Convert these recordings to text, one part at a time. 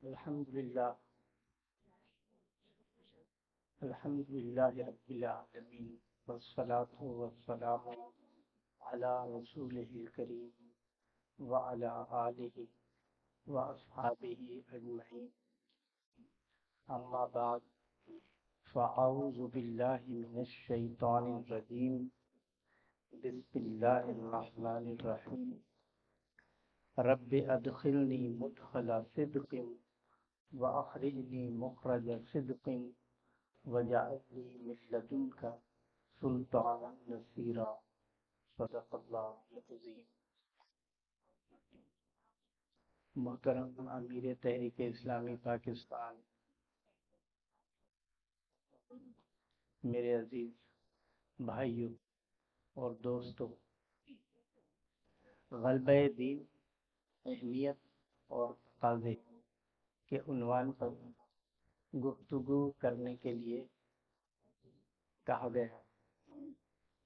الحمدللہ الحمدللہ رب العالمین والصلاة والسلام علی رسولہ الکریم وعلی آلہ واصحابہ اجمعین، اما بعد فاعوذ باللہ من الشیطان الرجیم، بسم اللہ الرحمن الرحیم، رب ادخلنی مدخل صدق واخرجنی مخرج صدق وجعل لي من لدنك سلطانا نصيرا، صدق اللہ العظیم۔ محترم امیر تحریک اسلامی پاکستان، میرے عزیز بھائیوں اور دوستوں، غلبہ دین، اہمیت اور تقاضے کے عنوان پر گفتگو کرنے کے لیے کہا گیا۔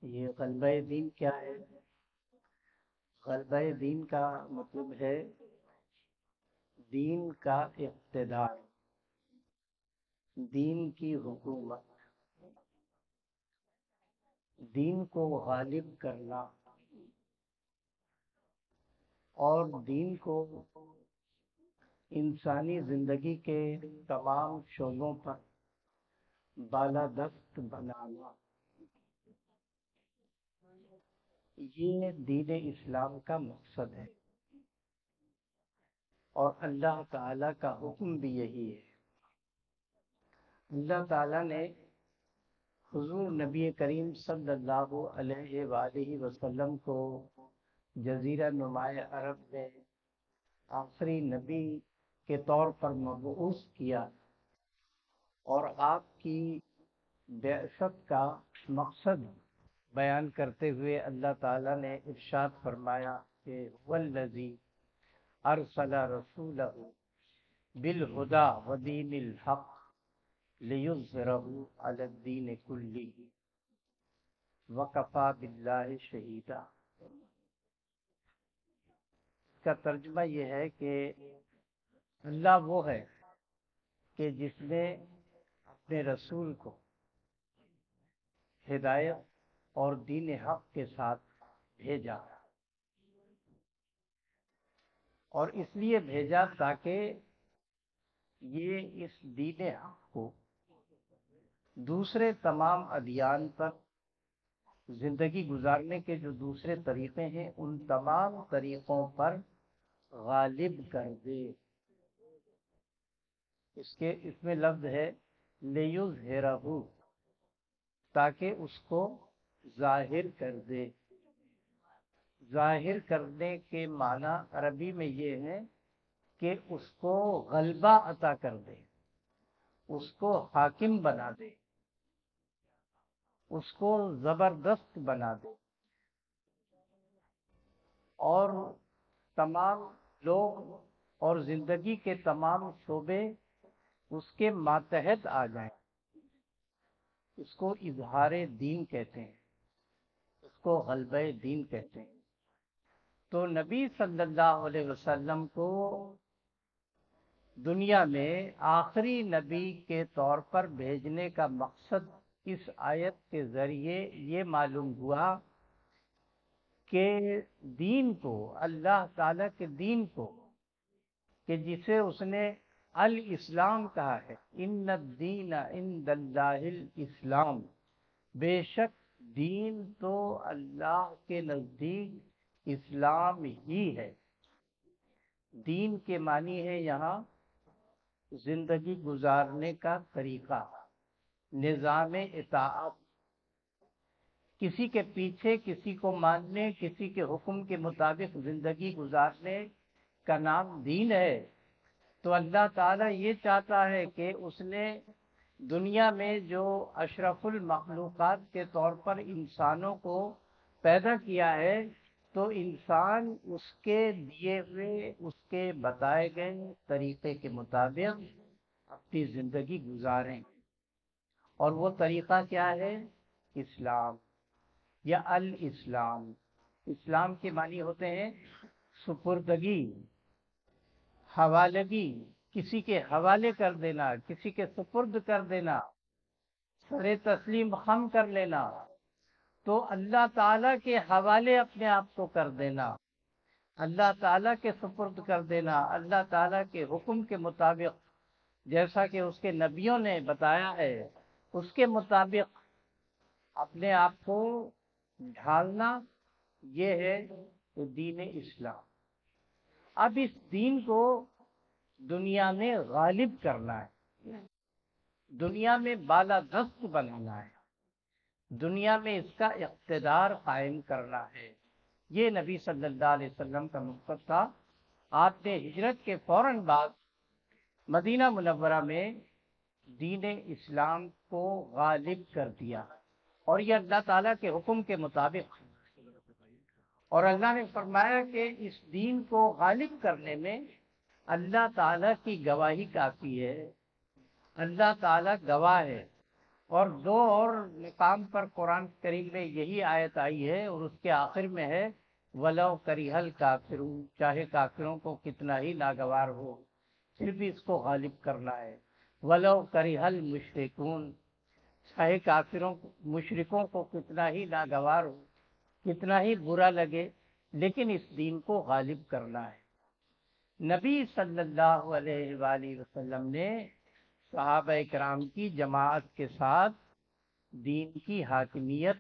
یہ غلبہ دین کیا ہے؟ غلبہ دین کا مطلب ہے دین کا اقتدار، دین کی حکومت، دین کو غالب کرنا اور دین کو انسانی زندگی کے تمام شعبوں پر بالادست بنانا، یہ دین اسلام کا مقصد ہے اور اللہ تعالیٰ کا حکم بھی یہی ہے۔ اللہ تعالیٰ نے حضور نبی کریم صلی اللہ علیہ وآلہ وسلم کو جزیرہ نماء عرب میں آخری نبی کے طور پر مبعوث کیا اور آپ کی بعثت کا مقصد بیان کرتے ہوئے اللہ تعالیٰ نے ارشاد فرمایا کہ والذی ارسل رسولہ بالہدی ودین الحق لیظہرہ علی الدین کلہ وکفی باللہ شہیدا۔ اس کا ترجمہ یہ ہے کہ اللہ وہ ہے کہ جس نے اپنے رسول کو ہدایت اور دین حق کے ساتھ بھیجا، اور اس لیے بھیجا تاکہ یہ اس دین حق کو دوسرے تمام ادیان پر زندگی گزارنے کے جو دوسرے طریقے ہیں ان تمام طریقوں پر غالب کر دے۔ اس میں لفظ ہے لیظہرہ، تاکہ اس کو ظاہر کر دے۔ ظاہر کرنے کے معنی عربی میں یہ ہے کہ اس کو غلبہ عطا کر دے، اس کو حاکم بنا دے، اس کو زبردست بنا دے، اور تمام لوگ اور زندگی کے تمام شعبے اس کے ماتحت آ جائیں۔ اس کو اظہار دین کہتے ہیں، اس کو غلبہ دین کہتے ہیں۔ تو نبی صلی اللہ علیہ وسلم کو دنیا میں آخری نبی کے طور پر بھیجنے کا مقصد اس آیت کے ذریعے یہ معلوم ہوا کہ دین کو، اللہ تعالیٰ کے دین کو، کہ جسے اس نے الاسلام کہا ہے، ان الدین عند اللہ الاسلام، بے شک دین تو اللہ کے نزدیک اسلام ہی ہے۔ دین کے معنی ہے یہاں زندگی گزارنے کا طریقہ، نظام اطاعت، کسی کے پیچھے، کسی کو ماننے، کسی کے حکم کے مطابق زندگی گزارنے کا نام دین ہے۔ تو اللہ تعالیٰ یہ چاہتا ہے کہ اس نے دنیا میں جو اشرف المخلوقات کے طور پر انسانوں کو پیدا کیا ہے، تو انسان اس کے دیے ہوئے، اس کے بتائے گئے طریقے کے مطابق اپنی زندگی گزاریں۔ اور وہ طریقہ کیا ہے؟ اسلام یا الاسلام۔ اسلام کے معنی ہوتے ہیں سپردگی، حوالگی، کسی کے حوالے کر دینا، کسی کے سپرد کر دینا، سر تسلیم خم کر لینا، تو اللہ تعالیٰ کے حوالے اپنے آپ کو کر دینا، اللہ تعالیٰ کے سپرد کر دینا، اللہ تعالیٰ کے حکم کے مطابق جیسا کہ اس کے نبیوں نے بتایا ہے اس کے مطابق اپنے آپ کو ڈھالنا، یہ ہے دین اسلام۔ اب اس دین کو دنیا میں غالب کرنا ہے، دنیا میں بالادست بنانا ہے، دنیا میں اس کا اقتدار قائم کرنا ہے، یہ نبی صلی اللہ علیہ وسلم کا مقصد تھا۔ آپ نے ہجرت کے فوراً بعد مدینہ منورہ میں دین اسلام کو غالب کر دیا، اور یہ اللہ تعالیٰ کے حکم کے مطابق، اور اللہ نے فرمایا کہ اس دین کو غالب کرنے میں اللہ تعالیٰ کی گواہی کافی ہے، اللہ تعالیٰ گواہ ہے۔ اور دو اور مقام پر قرآن کریم میں یہی آیت آئی ہے، اور اس کے آخر میں ہے وَلَوْ كَرِهَ الْكَافِرُونَ، چاہے کافروں کو کتنا ہی ناگوار ہو پھر بھی اس کو غالب کرنا ہے۔ وَلَوْ كَرِهَ الْمُشْرِكُونَ، چاہے کافروں مشرکوں کو کتنا ہی ناگوار ہو، کتنا ہی برا لگے، لیکن اس دین کو غالب کرنا ہے۔ نبی صلی اللہ علیہ وآلہ وسلم نے صحابہ کرام کی جماعت کے ساتھ دین کی حاکمیت،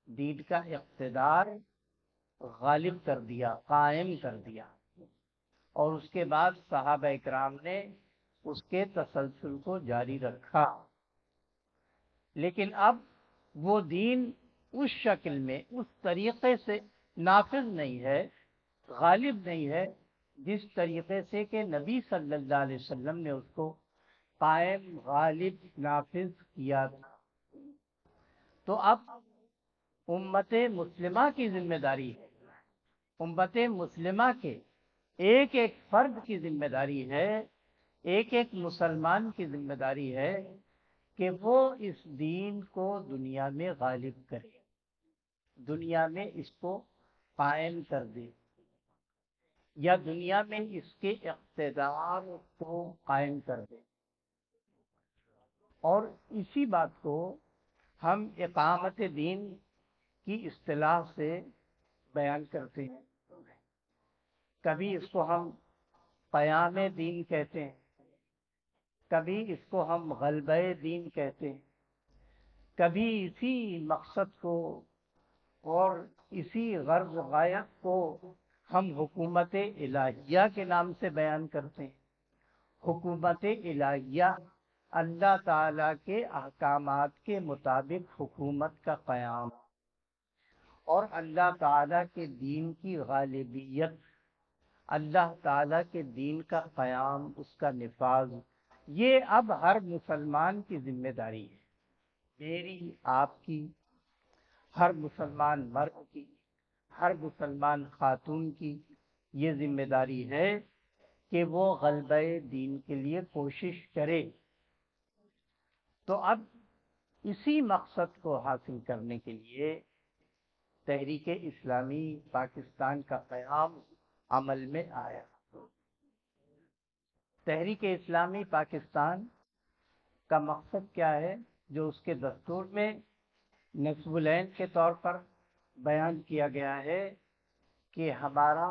دین کا اقتدار غالب کر دیا، قائم کر دیا، اور اس کے بعد صحابہ کرام نے اس کے تسلسل کو جاری رکھا۔ لیکن اب وہ دین اس شکل میں، اس طریقے سے نافذ نہیں ہے، غالب نہیں ہے جس طریقے سے کہ نبی صلی اللہ علیہ وسلم نے اس کو قائم، غالب، نافذ کیا تھا۔ تو اب امت مسلمہ کی ذمہ داری ہے، امت مسلمہ کے ایک ایک فرد کی ذمہ داری ہے، ایک ایک مسلمان کی ذمہ داری ہے کہ وہ اس دین کو دنیا میں غالب کرے، دنیا میں اس کو قائم کر دے، یا دنیا میں اس کے اقتدار کو قائم کر دے۔ اور اسی بات کو ہم اقامت دین کی اصطلاح سے بیان کرتے ہیں۔ کبھی اس کو ہم قیام دین کہتے ہیں، کبھی اس کو ہم غلبہ دین کہتے ہیں، کبھی اسی مقصد کو اور اسی غرض غایت کو ہم حکومت الہیہ کے نام سے بیان کرتے ہیں۔ حکومت الہیہ اللہ تعالیٰ کے احکامات کے مطابق حکومت کا قیام، اور اللہ تعالیٰ کے دین کی غالبیت، اللہ تعالیٰ کے دین کا قیام، اس کا نفاذ، یہ اب ہر مسلمان کی ذمہ داری ہے، میری، آپ کی، ہر مسلمان مرد کی، ہر مسلمان خاتون کی یہ ذمہ داری ہے کہ وہ غلبہ دین کے لیے کوشش کرے۔ تو اب اسی مقصد کو حاصل کرنے کے لیے تحریک اسلامی پاکستان کا قیام عمل میں آیا۔ تحریک اسلامی پاکستان کا مقصد کیا ہے؟ جو اس کے دستور میں نصب العین کے طور پر بیان کیا گیا ہے کہ ہمارا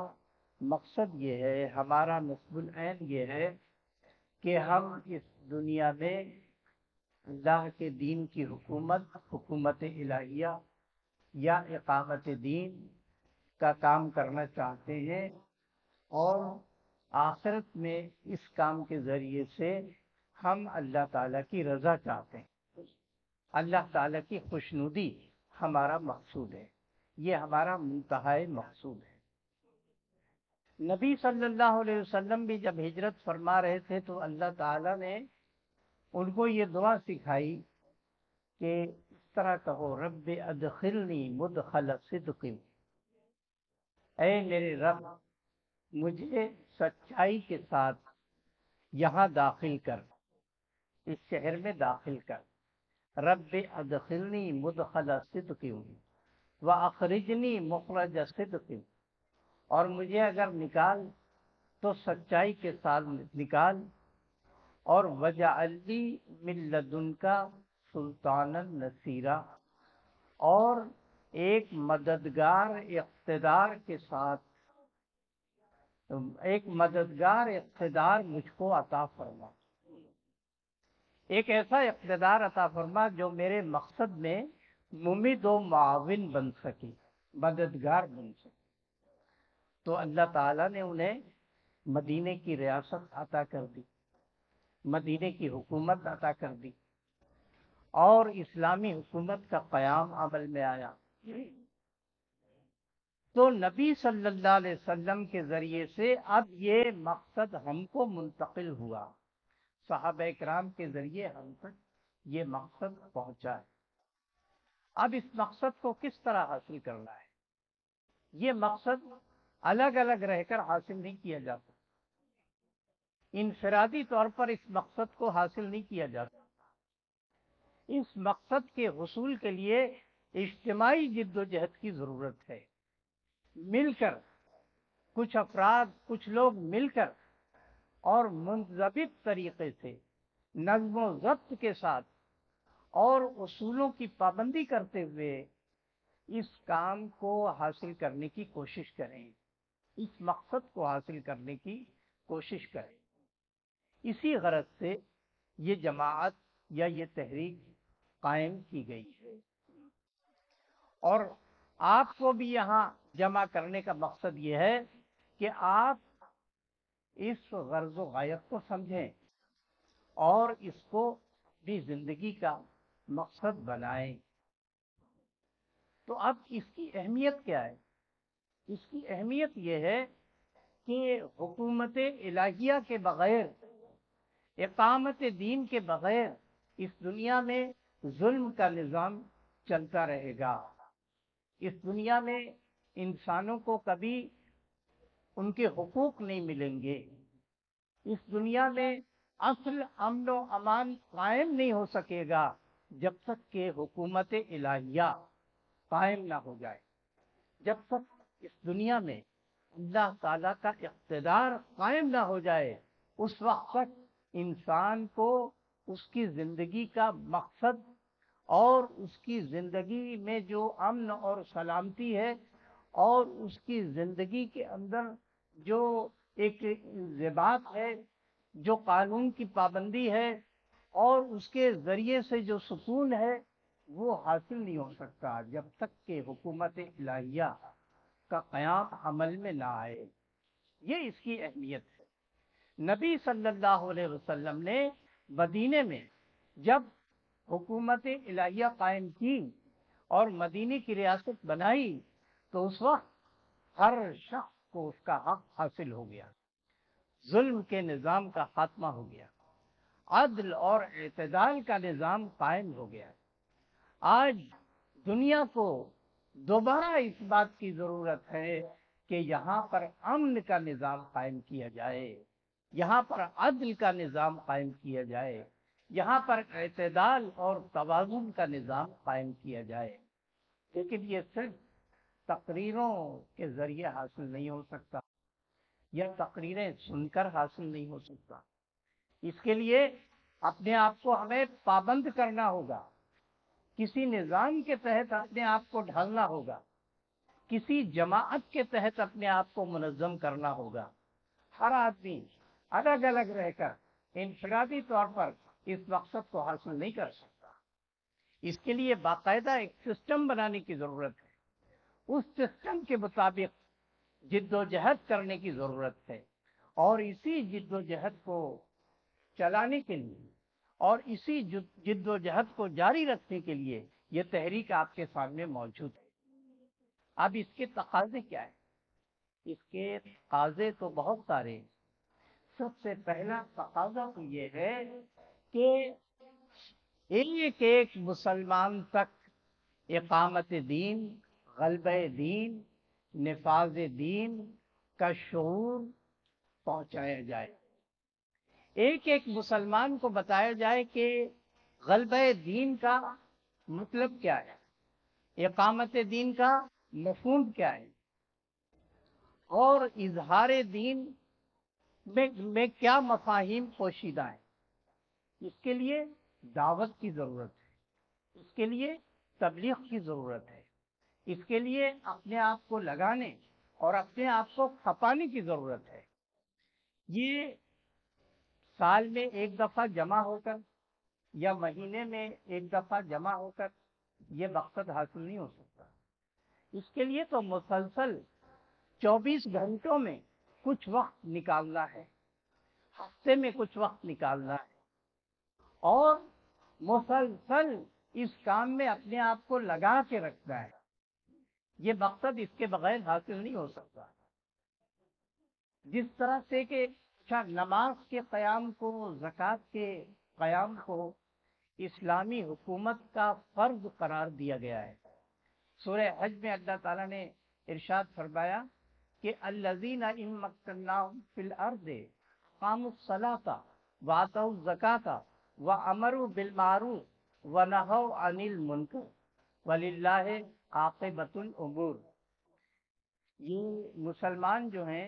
مقصد یہ ہے، ہمارا نصب العین یہ ہے کہ ہم اس دنیا میں اللہ کے دین کی حکومت، حکومت الہیہ یا اقامت دین کا کام کرنا چاہتے ہیں، اور آخرت میں اس کام کے ذریعے سے ہم اللہ تعالیٰ کی رضا چاہتے ہیں، اللہ تعالیٰ کی خوشنودی ہمارا مقصود ہے، یہ ہمارا منتہائی مقصود ہے۔ نبی صلی اللہ علیہ وسلم بھی جب ہجرت فرما رہے تھے تو اللہ تعالیٰ نے ان کو یہ دعا سکھائی کہ اس طرح کہو، رب ادخلنی مدخل صدق، اے میرے رب مجھے سچائی کے ساتھ یہاں داخل کر، اس شہر میں داخل کر۔ رب ادخلنی مدخل صدق واخرجنی مخرج صدق، اور مجھے اگر نکال تو سچائی کے ساتھ نکال، اور وجعلی من لدنکا سلطانا نصیرا، اور ایک مددگار اقتدار کے ساتھ ایک مددگار اقتدار مجھ کو عطا فرما، ایک ایسا اقتدار عطا فرما جو میرے مقصد میں ممد و معاون بن سکے، مددگار بن سکے۔ تو اللہ تعالیٰ نے انہیں مدینے کی ریاست عطا کر دی، مدینے کی حکومت عطا کر دی، اور اسلامی حکومت کا قیام عمل میں آیا۔ تو نبی صلی اللہ علیہ وسلم کے ذریعے سے اب یہ مقصد ہم کو منتقل ہوا، صحابہ اکرام کے ذریعے ہم تک یہ مقصد پہنچا ہے۔ اب اس مقصد کو کس طرح حاصل کرنا ہے؟ یہ مقصد الگ الگ رہ کر حاصل نہیں کیا جاتا، انفرادی طور پر اس مقصد کو حاصل نہیں کیا جاتا۔ اس مقصد کے حصول کے لیے اجتماعی جد و جہد کی ضرورت ہے، مل کر کچھ افراد، کچھ لوگ مل کر اور منضبط طریقے سے، نظم و ضبط کے ساتھ اور اصولوں کی پابندی کرتے ہوئے اس کام کو حاصل کرنے کی کوشش کریں، اس مقصد کو حاصل کرنے کی کوشش کریں۔ اسی غرض سے یہ جماعت یا یہ تحریک قائم کی گئی ہے، اور آپ کو بھی یہاں جمع کرنے کا مقصد یہ ہے کہ آپ اس غرض و غایت کو سمجھیں اور اس کو بھی زندگی کا مقصد بنائیں۔ تو اب اس کی اہمیت کیا ہے؟ اس کی اہمیت یہ ہے کہ حکومت الہیہ کے بغیر، اقامت دین کے بغیر اس دنیا میں ظلم کا نظام چلتا رہے گا۔ اس دنیا میں انسانوں کو کبھی ان کے حقوق نہیں ملیں گے، اس دنیا میں اصل امن و امان قائم نہیں ہو سکے گا جب تک کہ حکومت الہیہ قائم نہ ہو جائے، جب تک اس دنیا میں اللہ تعالیٰ کا اقتدار قائم نہ ہو جائے، اس وقت تک انسان کو اس کی زندگی کا مقصد اور اس کی زندگی میں جو امن اور سلامتی ہے، اور اس کی زندگی کے اندر جو ایک انضباط ہے، جو قانون کی پابندی ہے، اور اس کے ذریعے سے جو سکون ہے، وہ حاصل نہیں ہو سکتا جب تک کہ حکومت الہیہ کا قیام عمل میں نہ آئے۔ یہ اس کی اہمیت ہے۔ نبی صلی اللہ علیہ وسلم نے مدینے میں جب حکومت الہیہ قائم کی اور مدینے کی ریاست بنائی تو اس وقت ہر شخص کو اس کا حق حاصل ہو گیا، ظلم کے نظام کا خاتمہ ہو گیا، عدل اور اعتدال کا نظام قائم ہو گیا۔ آج دنیا کو دوبارہ اس بات کی ضرورت ہے کہ یہاں پر امن کا نظام قائم کیا جائے، یہاں پر عدل کا نظام قائم کیا جائے، یہاں پر اعتدال اور توازن کا نظام قائم کیا جائے۔ لیکن یہ صرف تقریروں کے ذریعے حاصل نہیں ہو سکتا، یا تقریریں سن کر حاصل نہیں ہو سکتا۔ اس کے لیے اپنے آپ کو ہمیں پابند کرنا ہوگا، کسی نظام کے تحت اپنے آپ کو ڈھالنا ہوگا، کسی جماعت کے تحت اپنے آپ کو منظم کرنا ہوگا۔ ہر آدمی الگ الگ رہ کر انفرادی طور پر اس مقصد کو حاصل نہیں کر سکتا۔ اس کے لیے باقاعدہ ایک سسٹم بنانے کی ضرورت ہے، اس سسٹم کے مطابق جد و جہد کرنے کی ضرورت ہے، اور اسی جد و جہد کو چلانے کے لیے اور اسی جد و جہد کو جاری رکھنے کے لیے یہ تحریک آپ کے سامنے موجود ہے۔ اب اس کے تقاضے کیا ہیں؟ اس کے تقاضے تو بہت سارے ہیں۔ سب سے پہلا تقاضا تو یہ ہے کہ ایک ایک مسلمان تک اقامت دین، غلبہ دین، نفاذ دین کا شعور پہنچایا جائے۔ ایک ایک مسلمان کو بتایا جائے کہ غلبہ دین کا مطلب کیا ہے، اقامت دین کا مفہوم کیا ہے، اور اظہار دین میں کیا مفاہیم پوشیدہ ہیں۔ اس کے لیے دعوت کی ضرورت ہے، اس کے لیے تبلیغ کی ضرورت ہے، اس کے لیے اپنے آپ کو لگانے اور اپنے آپ کو کھپانے کی ضرورت ہے۔ یہ سال میں ایک دفعہ جمع ہو کر یا مہینے میں ایک دفعہ جمع ہو کر یہ مقصد حاصل نہیں ہو سکتا۔ اس کے لیے تو مسلسل 24 گھنٹوں میں کچھ وقت نکالنا ہے، ہفتے میں کچھ وقت نکالنا ہے، اور مسلسل اس کام میں اپنے آپ کو لگا کے رکھنا ہے۔ یہ مقصد اس کے بغیر حاصل نہیں ہو سکتا۔ جس طرح سے کہ نماز کے قیام کو، زکوٰۃ کے قیام کو اسلامی حکومت کا فرض قرار دیا گیا ہے۔ سورہ حج میں اللہ تعالیٰ نے ارشاد فرمایا کہ الذین ان مکناہم فی الارض اقاموا الصلاۃ وآتوا الزکاۃ وامروا بالمعروف ونہوا عن المنکر وللہ عاقبۃ الامور۔ یہ مسلمان جو ہیں،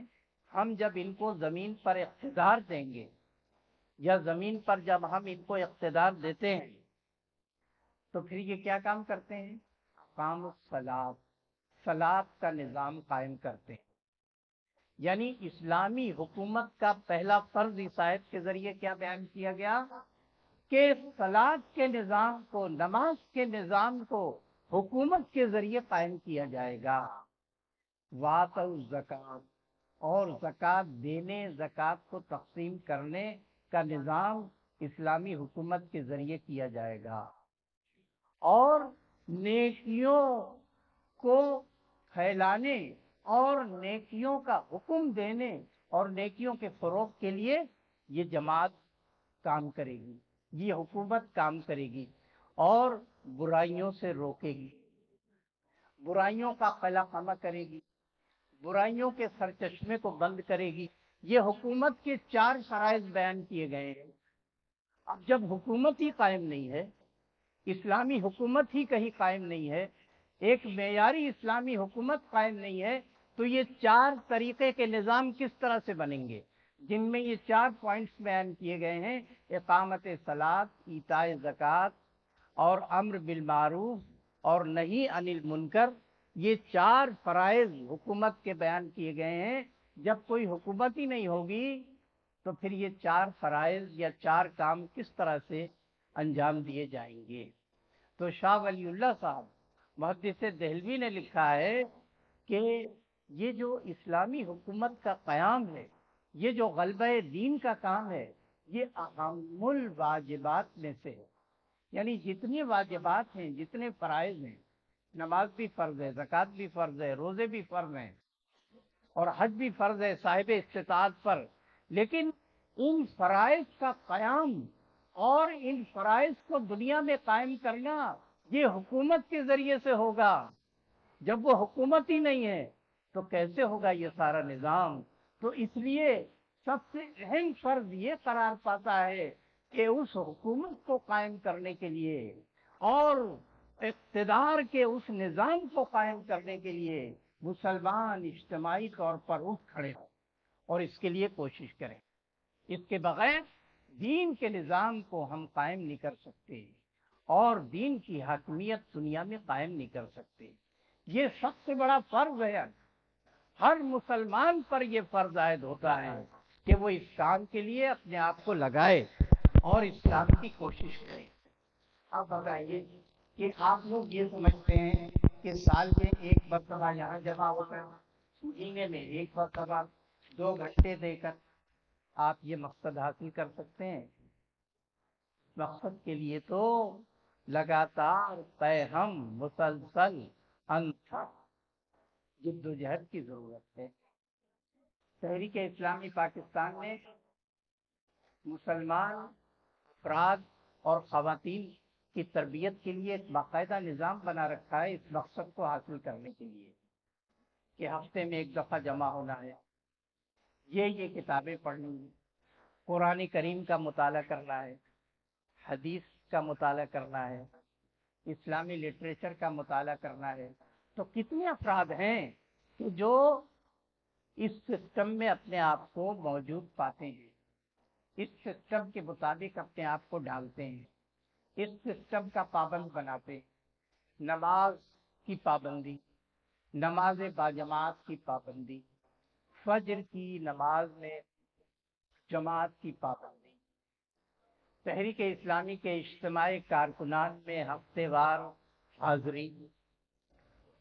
ہم جب ان کو زمین پر اقتدار دیں گے، یا زمین پر جب ہم ان کو اقتدار دیتے ہیں، تو پھر یہ کیا کام کرتے ہیں؟ اقام الصلاۃ، صلاۃ کا نظام قائم کرتے ہیں۔ یعنی اسلامی حکومت کا پہلا فرض اس آیت کے ذریعے کیا بیان کیا گیا کہ صلاۃ کے نظام کو، نماز کے نظام کو حکومت کے ذریعے قائم کیا جائے گا۔ وآتوا الزکاۃ، اور زکوٰۃ دینے، زکوٰۃ کو تقسیم کرنے کا نظام اسلامی حکومت کے ذریعے کیا جائے گا، اور نیکیوں کو پھیلانے اور نیکیوں کا حکم دینے اور نیکیوں کے فروغ کے لیے یہ جماعت کام کرے گی، یہ حکومت کام کرے گی، اور برائیوں سے روکے گی، برائیوں کا قلع خامہ کرے گی، برائیوں کے سرچشمے کو بند کرے گی۔ یہ حکومت کے 4 فرائض بیان کیے گئے ہیں۔ اب جب حکومت ہی قائم نہیں ہے، اسلامی حکومت ہی کہیں قائم نہیں ہے، ایک معیاری اسلامی حکومت قائم نہیں ہے، تو یہ 4 طریقے کے نظام کس طرح سے بنیں گے، جن میں یہ 4 پوائنٹس بیان کیے گئے ہیں: اقامت صلاۃ، ایتاء زکوٰۃ، اور امر بالمعروف اور نہی عن المنکر۔ یہ 4 فرائض حکومت کے بیان کیے گئے ہیں۔ جب کوئی حکومت ہی نہیں ہوگی تو پھر یہ 4 فرائض یا 4 کام کس طرح سے انجام دیے جائیں گے؟ تو شاہ ولی اللہ صاحب محدث دہلوی نے لکھا ہے کہ یہ جو اسلامی حکومت کا قیام ہے، یہ جو غلبہ دین کا کام ہے، یہ اہم الواجبات میں سے ہے۔ یعنی جتنے واجبات ہیں، جتنے فرائض ہیں، نماز بھی فرض ہے، زکوٰۃ بھی فرض ہے، روزے بھی فرض ہیں، اور حج بھی فرض ہے صاحب استطاعت پر، لیکن ان فرائض کا قیام اور ان فرائض کو دنیا میں قائم کرنا یہ حکومت کے ذریعے سے ہوگا۔ جب وہ حکومت ہی نہیں ہے تو کیسے ہوگا یہ سارا نظام؟ تو اس لیے سب سے اہم فرض یہ قرار پاتا ہے کہ اس حکومت کو قائم کرنے کے لیے اور اقتدار کے اس نظام کو قائم کرنے کے لیے مسلمان اجتماعی طور پر اٹھ کھڑے ہوں اور اس کے لیے کوشش کریں۔ اس کے بغیر دین کے نظام کو ہم قائم نہیں کر سکتے، اور دین کی حاکمیت دنیا میں قائم نہیں کر سکتے۔ یہ سب سے بڑا فرض ہے، ہر مسلمان پر یہ فرض عائد ہوتا ہے کہ وہ اس کام کے لیے اپنے آپ کو لگائے اور اس کام کی کوشش کرے۔ اب بتائیے کہ آپ لوگ یہ سمجھتے ہیں کہ سال میں ایک مرتبہ یہاں جمع ہو کر، مہینے میں ایک مرتبہ 2 گھنٹے دے کر آپ یہ مقصد حاصل کر سکتے ہیں؟ مقصد کے لیے تو لگاتار ہم مسلسل جد و جہد کی ضرورت ہے۔ تحریک اسلامی پاکستان نے مسلمان افراد اور خواتین کی تربیت کے لیے ایک باقاعدہ نظام بنا رکھا ہے، اس مقصد کو حاصل کرنے کے لیے، کہ ہفتے میں ایک دفعہ جمع ہونا ہے، یہ کتابیں پڑھنی ہیں، قرآن کریم کا مطالعہ کرنا ہے، حدیث کا مطالعہ کرنا ہے، اسلامی لٹریچر کا مطالعہ کرنا ہے۔ تو کتنے افراد ہیں کہ جو اس سسٹم میں اپنے آپ کو موجود پاتے ہیں؟ اس سسٹم کے مطابق اپنے آپ کو ڈالتے ہیں، اس سسٹم کا پابند بناتے ہیں۔ نماز کی پابندی، نماز باجماعت کی پابندی، فجر کی نماز میں جماعت کی پابندی، تحریک اسلامی کے اجتماعی کارکنان میں ہفتے وار حاضری،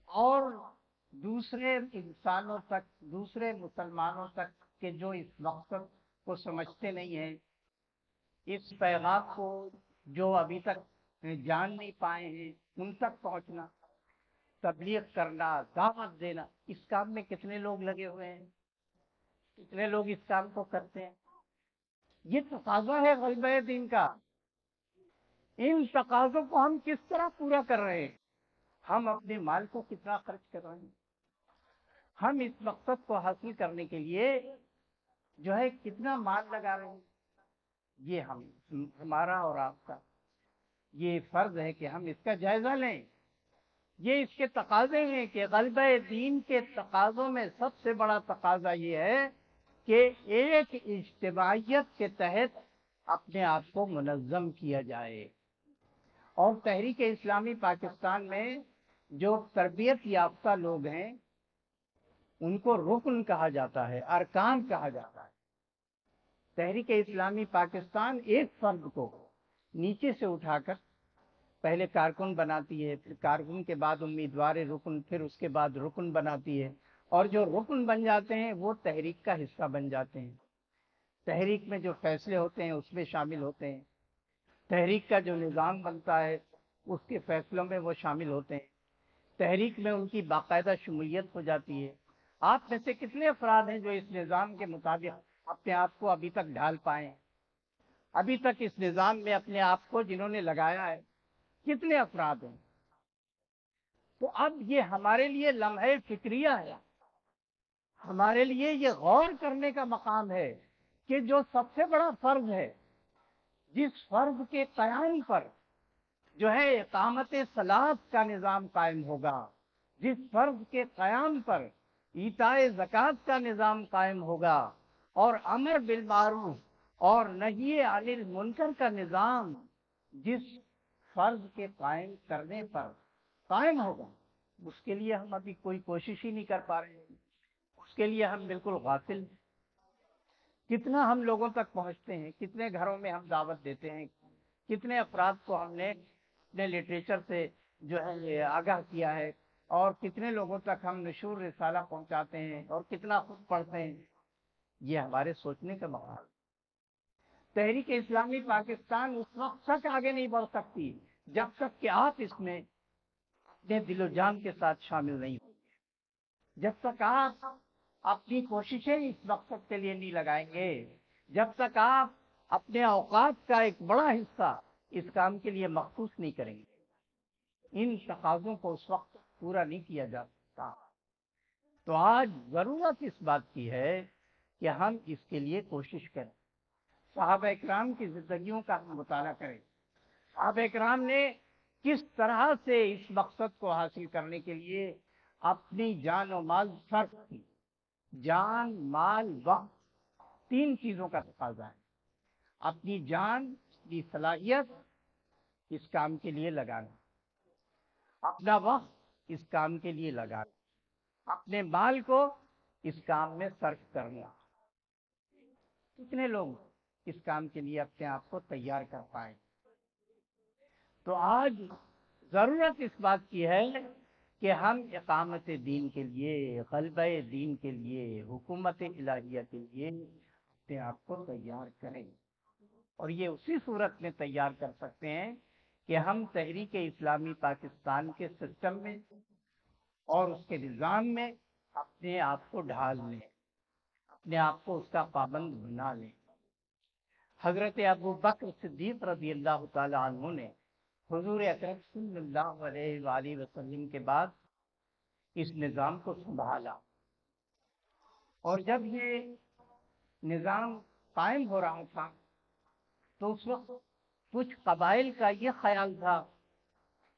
اور دوسرے انسانوں تک، دوسرے مسلمانوں تک کہ جو اس مقصد کو سمجھتے نہیں ہیں، اس پیغام کو جو ابھی تک جان نہیں پائے ہیں، ان تک پہنچنا، تبلیغ کرنا، دعوت دینا۔ اس کام میں کتنے لوگ لگے ہوئے ہیں، کتنے لوگ اس کام کو کرتے ہیں؟ یہ تقاضا ہے غلبہ دین کا۔ ان تقاضوں کو ہم کس طرح پورا کر رہے ہیں؟ ہم اپنے مال کو کتنا خرچ کر رہے ہیں؟ ہم اس مقصد کو حاصل کرنے کے لیے جو ہے کتنا مال لگا رہے ہیں؟ یہ ہمارا اور آپ کا یہ فرض ہے کہ ہم اس کا جائزہ لیں۔ یہ اس کے تقاضے ہیں کہ غلبہ دین کے تقاضوں میں سب سے بڑا تقاضا یہ ہے کہ ایک اجتماعیت کے تحت اپنے آپ کو منظم کیا جائے۔ اور تحریک اسلامی پاکستان میں جو تربیت یافتہ لوگ ہیں ان کو رکن کہا جاتا ہے، ارکان کہا جاتا ہے۔ تحریک اسلامی پاکستان ایک فرد کو نیچے سے اٹھا کر پہلے کارکن بناتی ہے، پھر کارکن کے بعد امیدوار رکن، پھر اس کے بعد رکن بناتی ہے، اور جو رکن بن جاتے ہیں وہ تحریک کا حصہ بن جاتے ہیں۔ تحریک میں جو فیصلے ہوتے ہیں اس میں شامل ہوتے ہیں، تحریک کا جو نظام بنتا ہے اس کے فیصلوں میں وہ شامل ہوتے ہیں، تحریک میں ان کی باقاعدہ شمولیت ہو جاتی ہے۔ آپ میں سے کتنے افراد ہیں جو اس نظام کے مطابق اپنے آپ کو ابھی تک ڈھال پائے ہیں؟ ابھی تک اس نظام میں اپنے آپ کو جنہوں نے لگایا ہے کتنے افراد ہیں؟ تو اب یہ ہمارے لیے لمحہ فکریہ ہے، ہمارے لیے یہ غور کرنے کا مقام ہے کہ جو سب سے بڑا فرض ہے، جس فرض کے قیام پر جو ہے اقامت صلاۃ کا نظام قائم ہوگا، جس فرض کے قیام پر ایتاء زکوٰۃ کا نظام قائم ہوگا، اور امر بالمعروف اور نہی عن المنکر کا نظام جس فرض کے قائم کرنے پر قائم ہوگا، اس کے لیے ہم ابھی کوئی کوشش ہی نہیں کر پا رہے ہیں، اس کے لیے ہم بالکل غافل ہیں۔ کتنا ہم لوگوں تک پہنچتے ہیں، کتنے گھروں میں ہم دعوت دیتے ہیں، کتنے افراد کو ہم نے اپنے لٹریچر سے جو ہے یہ آگاہ کیا ہے، اور کتنے لوگوں تک ہم نشور رسالہ پہنچاتے ہیں، اور کتنا خود پڑھتے ہیں، یہ ہمارے سوچنے کا مقام ہے۔ تحریک اسلامی پاکستان اس وقت تک آگے نہیں بڑھ سکتی جب تک کہ آپ اس میں اپنے دل و جان کے ساتھ شامل نہیں ہوں گے، جب تک آپ اپنی کوششیں اس مقصد کے لیے نہیں لگائیں گے، جب تک آپ اپنے اوقات کا ایک بڑا حصہ اس کام کے لیے مخصوص نہیں کریں گے، ان تقاضوں کو اس وقت پورا نہیں کیا جا سکتا۔ تو آج ضرورت اس بات کی ہے کہ ہم اس کے لیے کوشش کریں، صحابہ اکرام کی زندگیوں کا ہم مطالعہ کریں، صحابہ اکرام نے کس طرح سے اس مقصد کو حاصل کرنے کے لیے اپنی جان و مال صرف کی۔ جان، مال، وقت، تین چیزوں کا تقاضا ہے۔ اپنی جان، اپنی صلاحیت اس کام کے لیے لگانا، اپنا وقت اس کام کے لیے لگانا، اپنے مال کو اس کام میں صرف کرنا۔ کتنے لوگ اس کام کے لیے اپنے آپ کو تیار کر پائے؟ تو آج ضرورت اس بات کی ہے کہ ہم اقامت دین کے لیے، غلبہ دین کے لیے، حکومت الہیہ کے لیے اپنے آپ کو تیار کریں، اور یہ اسی صورت میں تیار کر سکتے ہیں کہ ہم تحریک اسلامی پاکستان کے سسٹم میں اور اس کے نظام میں اپنے آپ کو ڈھال لیں، اپنے آپ کو اس کا پابند بنا لیں۔ حضرت ابو بکر صدیق رضی اللہ تعالی عنہ نے حضور اکرم صلی اللہ علیہ وآلہ وسلم کے بعد اس نظام کو سنبھالا، اور جب یہ نظام قائم ہو رہا تھا تو اس وقت کچھ قبائل کا یہ خیال تھا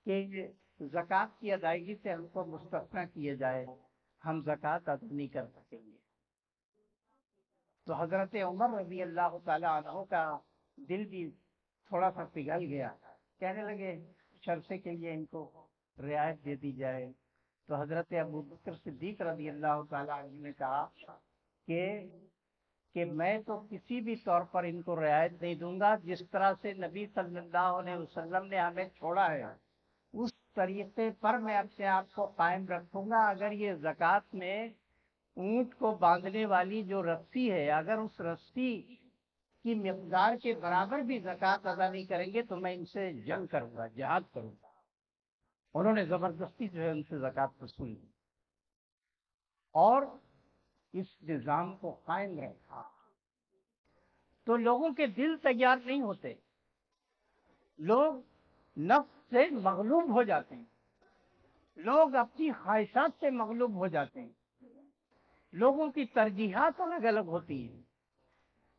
کہ زکوٰۃ کی ادائیگی سے ہم کو مستثنیٰ کیا جائے، ہم زکوٰۃ ادا نہیں کر سکیں گے۔ تو حضرت عمر رضی اللہ تعالیٰ عنہ کا دل بھی تھوڑا سا پگھل گیا، کہنے لگے شرفے کے لیے ان کو رعایت دے دی جائے۔ تو حضرت ابو بکر صدیق رضی اللہ تعالیٰ عنہ نے کہا کہ میں تو کسی بھی طور پر ان کو رعایت نہیں دوں گا، جس طرح سے نبی صلی اللہ علیہ وسلم نے ہمیں چھوڑا ہے اس طریقے پر میں اپنے آپ کو قائم رکھوں گا۔ اگر یہ زکوٰۃ میں اونٹ کو باندھنے والی جو رسی ہے، اگر اس رسی کی مقدار کے برابر بھی زکوٰۃ ادا نہیں کریں گے تو میں ان سے جنگ کروں گا، جہاد کروں گا۔ انہوں نے زبردستی جو ہے ان سے زکوٰۃ وصول لی اور اس نظام کو قائم رکھا۔ تو لوگوں کے دل تیار نہیں ہوتے، لوگ نفس سے مغلوب ہو جاتے ہیں، لوگ اپنی خواہشات سے مغلوب ہو جاتے ہیں، لوگوں کی ترجیحات الگ الگ ہوتی ہیں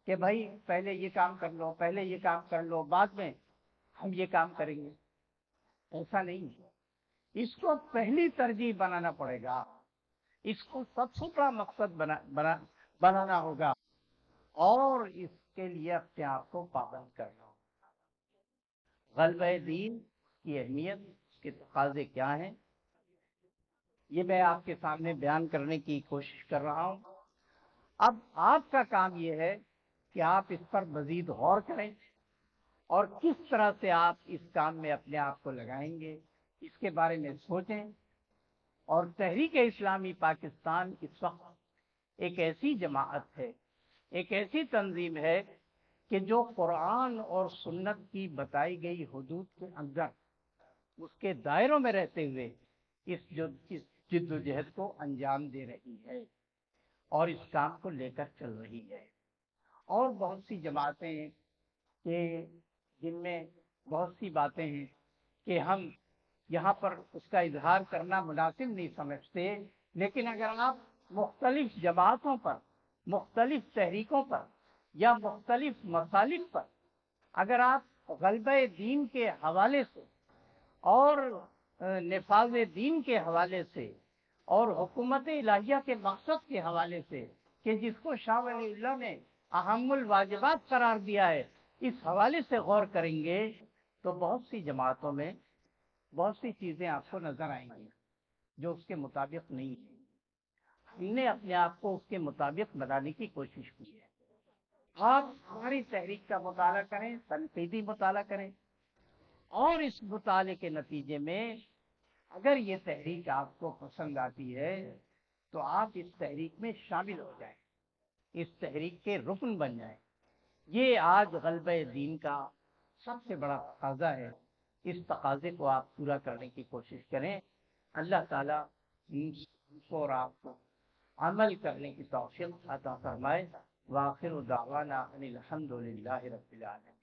کہ بھائی پہلے یہ کام کر لو، پہلے یہ کام کر لو، بعد میں ہم یہ کام کریں گے۔ ایسا نہیں ہے، اس کو پہلی ترجیح بنانا پڑے گا، اس کو سب سے بڑا مقصد بنانا ہوگا اور اس کے لیے اپنے آپ کو پابند کرنا ہوگا۔ غلبہ دین کی اہمیت، اس کے تقاضے کیا ہیں، یہ میں آپ کے سامنے بیان کرنے کی کوشش کر رہا ہوں۔ اب آپ کا کام یہ ہے کہ آپ اس پر مزید غور کریں اور کس طرح سے آپ اس کام میں اپنے آپ کو لگائیں گے اس کے بارے میں سوچیں۔ اور تحریک اسلامی پاکستان اس وقت ایک ایسی جماعت ہے، ایک ایسی تنظیم ہے کہ جو قرآن اور سنت کی بتائی گئی حدود کے اندر اس کے دائروں میں رہتے ہوئے اس جد و جہد کو انجام دے رہی ہے اور اس کام کو لے کر چل رہی ہے۔ اور بہت سی جماعتیں ہیں کہ جن میں بہت سی باتیں ہیں کہ ہم یہاں پر اس کا اظہار کرنا مناسب نہیں سمجھتے، لیکن اگر آپ مختلف جماعتوں پر، مختلف تحریکوں پر یا مختلف مسالک پر اگر آپ غلبہ دین کے حوالے سے اور نفاذ دین کے حوالے سے اور حکومت الہیہ کے مقصد کے حوالے سے کہ جس کو شاہ ولی اللہ نے اہم الواجبات قرار دیا ہے، اس حوالے سے غور کریں گے تو بہت سی جماعتوں میں بہت سی چیزیں آپ کو نظر آئیں گی جو اس کے مطابق نہیں ہے۔ ہم نے اپنے آپ کو اس کے مطابق بنانے کی کوشش کی ہے۔ آپ ہماری تحریک کا مطالعہ کریں، تنقیدی مطالعہ کریں اور اس مطالعے کے نتیجے میں اگر یہ تحریک آپ کو پسند آتی ہے تو آپ اس تحریک میں شامل ہو جائیں، اس تحریک کے رکن بن جائیں۔ یہ آج غلبہ دین کا سب سے بڑا تقاضا ہے، اس تقاضے کو آپ پورا کرنے کی کوشش کریں۔ اللہ تعالیٰ ہم کو اور آپ کو عمل کرنے کی توفیق عطا فرمائے۔ وآخر دعوانا ان الحمد للہ رب العالمین۔